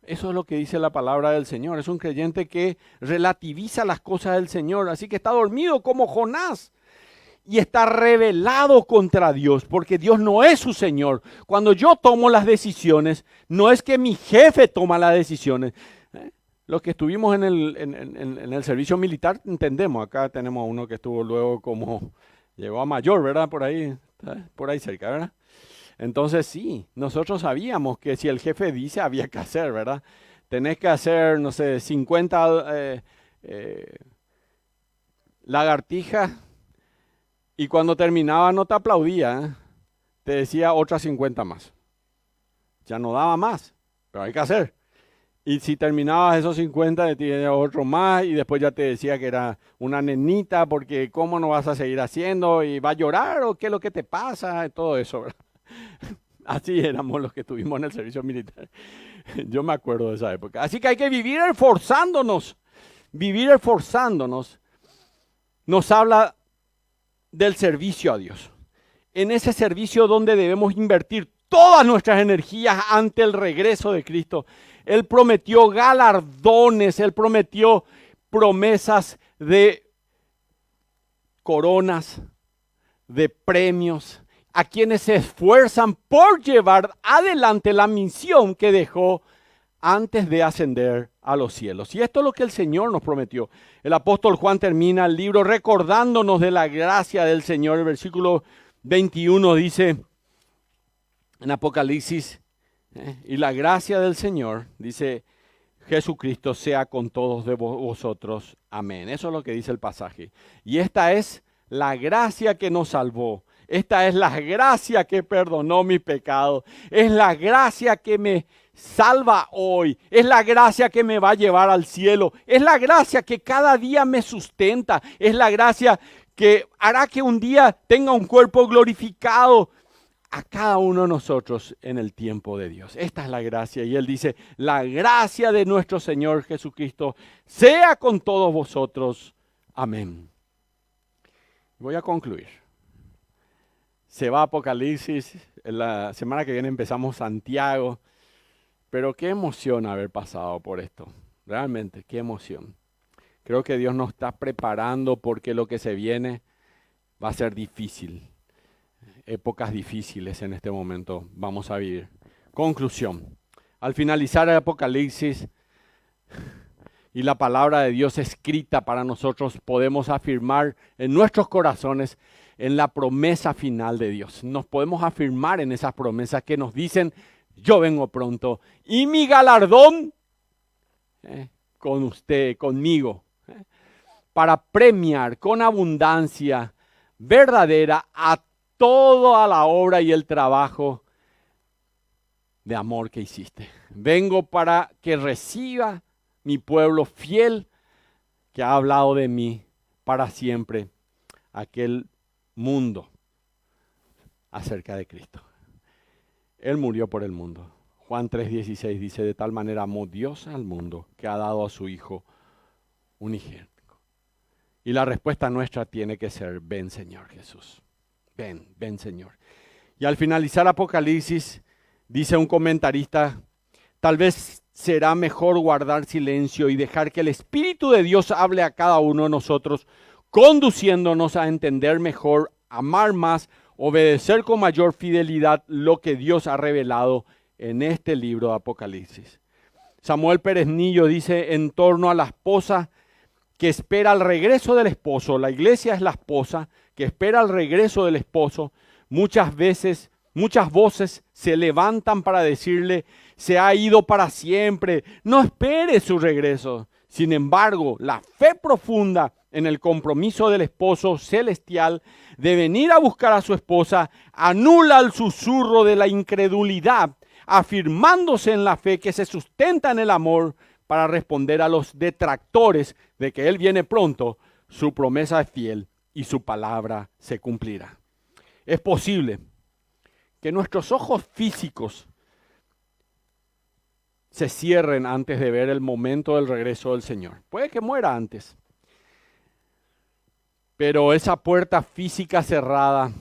Eso es lo que dice la palabra del Señor. Es un creyente que relativiza las cosas del Señor. Así que está dormido como Jonás. Y está rebelado contra Dios, porque Dios no es su Señor. Cuando yo tomo las decisiones, no es que mi jefe toma las decisiones. Los que estuvimos en el servicio militar entendemos. Acá tenemos a uno que estuvo luego como, llegó a mayor, ¿verdad? Por ahí cerca, ¿verdad? Entonces sí, nosotros sabíamos que si el jefe dice, había que hacer, ¿verdad? Tenés que hacer, no sé, 50 lagartijas. Y cuando terminaba no te aplaudía, te decía otras 50 más. Ya no daba más, pero hay que hacer. Y si terminabas esos 50, te decía otro más y después ya te decía que era una nenita porque cómo no vas a seguir haciendo y va a llorar o qué es lo que te pasa y todo eso, ¿verdad? Así éramos los que estuvimos en el servicio militar. Yo me acuerdo de esa época. Así que hay que vivir esforzándonos. Vivir esforzándonos nos habla del servicio a Dios. En ese servicio donde debemos invertir todas nuestras energías ante el regreso de Cristo. Él prometió galardones, Él prometió promesas de coronas, de premios, a quienes se esfuerzan por llevar adelante la misión que dejó antes de ascender a los cielos. Y esto es lo que el Señor nos prometió. El apóstol Juan termina el libro recordándonos de la gracia del Señor. El versículo 21 dice en Apocalipsis, y la gracia del Señor, dice, Jesucristo sea con todos de vosotros. Amén. Eso es lo que dice el pasaje. Y esta es la gracia que nos salvó. Esta es la gracia que perdonó mi pecado. Es la gracia que me salva hoy. Es la gracia que me va a llevar al cielo. Es la gracia que cada día me sustenta. Es la gracia que hará que un día tenga un cuerpo glorificado a cada uno de nosotros en el tiempo de Dios. Esta es la gracia. Y Él dice, la gracia de nuestro Señor Jesucristo sea con todos vosotros. Amén. Voy a concluir. Se va Apocalipsis, la semana que viene empezamos Santiago, pero qué emoción haber pasado por esto, realmente, qué emoción. Creo que Dios nos está preparando porque lo que se viene va a ser difícil, épocas difíciles en este momento vamos a vivir. Conclusión, al finalizar el Apocalipsis y la palabra de Dios escrita para nosotros, podemos afirmar en nuestros corazones en la promesa final de Dios. Nos podemos afirmar en esas promesas que nos dicen, yo vengo pronto y mi galardón con usted, conmigo, para premiar con abundancia verdadera a toda la obra y el trabajo de amor que hiciste. Vengo para que reciba mi pueblo fiel que ha hablado de mí para siempre, aquel mundo acerca de Cristo. Él murió por el mundo. Juan 3:16 dice, de tal manera amó Dios al mundo que ha dado a su Hijo unigénito. Y la respuesta nuestra tiene que ser, ven Señor Jesús, ven Señor. Y al finalizar Apocalipsis, dice un comentarista, tal vez será mejor guardar silencio y dejar que el Espíritu de Dios hable a cada uno de nosotros, conduciéndonos a entender mejor, amar más, obedecer con mayor fidelidad lo que Dios ha revelado en este libro de Apocalipsis. Samuel Pereznillo dice en torno a la esposa que espera el regreso del esposo, la iglesia es la esposa que espera el regreso del esposo, muchas voces se levantan para decirle, se ha ido para siempre, no espere su regreso. Sin embargo, la fe profunda en el compromiso del esposo celestial de venir a buscar a su esposa anula el susurro de la incredulidad, afirmándose en la fe que se sustenta en el amor para responder a los detractores de que Él viene pronto, su promesa es fiel y su palabra se cumplirá. Es posible que nuestros ojos físicos se cierren antes de ver el momento del regreso del Señor. Puede que muera antes. Pero esa puerta física cerrada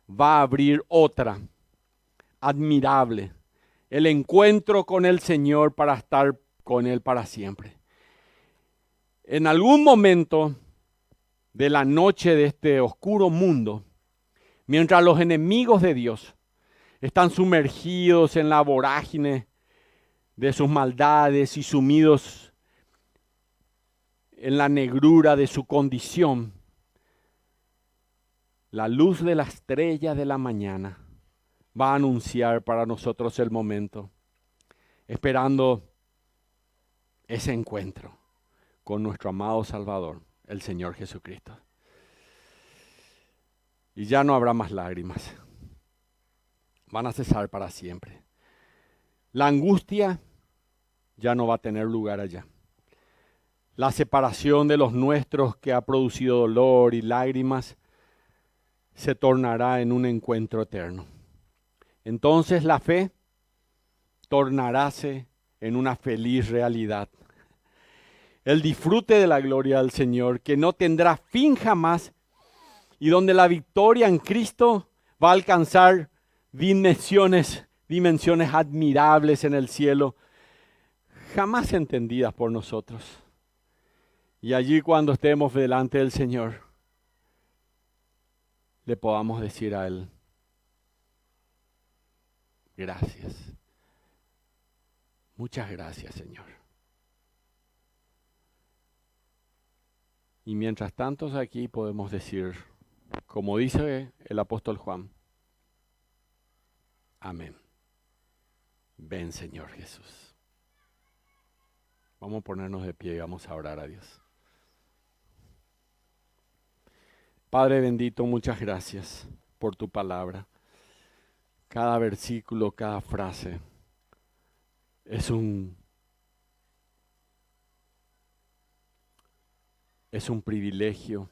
va a abrir otra, admirable. El encuentro con el Señor para estar con Él para siempre. En algún momento de la noche de este oscuro mundo, mientras los enemigos de Dios están sumergidos en la vorágine de sus maldades y sumidos en la negrura de su condición, la luz de la estrella de la mañana va a anunciar para nosotros el momento, esperando ese encuentro con nuestro amado Salvador, el Señor Jesucristo. Y ya no habrá más lágrimas. Van a cesar para siempre. La angustia ya no va a tener lugar allá. La separación de los nuestros que ha producido dolor y lágrimas se tornará en un encuentro eterno. Entonces la fe tornaráse en una feliz realidad. El disfrute de la gloria del Señor, que no tendrá fin jamás, y donde la victoria en Cristo va a alcanzar dimensiones admirables en el cielo, jamás entendidas por nosotros. Y allí cuando estemos delante del Señor, le podamos decir a Él, gracias. Muchas gracias, Señor. Y mientras tanto aquí podemos decir, como dice el apóstol Juan, amén. Ven, Señor Jesús. Vamos a ponernos de pie y vamos a orar a Dios. Padre bendito, muchas gracias por tu palabra. Cada versículo, cada frase es un privilegio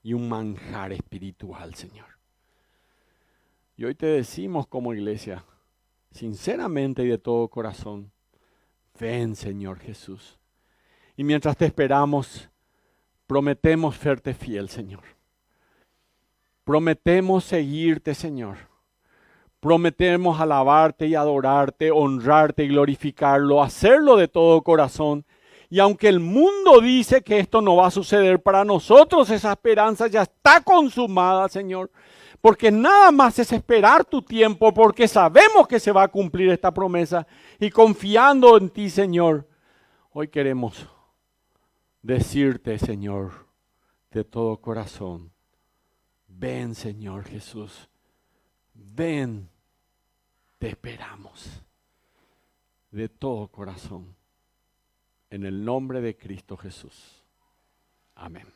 y un manjar espiritual, Señor. Y hoy te decimos como iglesia, sinceramente y de todo corazón, ven, Señor Jesús. Y mientras te esperamos, prometemos serte fiel, Señor. Prometemos seguirte, Señor. Prometemos alabarte y adorarte, honrarte y glorificarlo, hacerlo de todo corazón. Y aunque el mundo dice que esto no va a suceder, para nosotros esa esperanza ya está consumada, Señor. Porque nada más es esperar tu tiempo, porque sabemos que se va a cumplir esta promesa. Y confiando en ti, Señor, hoy queremos decirte, Señor, de todo corazón, ven, Señor Jesús, ven, te esperamos de todo corazón. En el nombre de Cristo Jesús. Amén.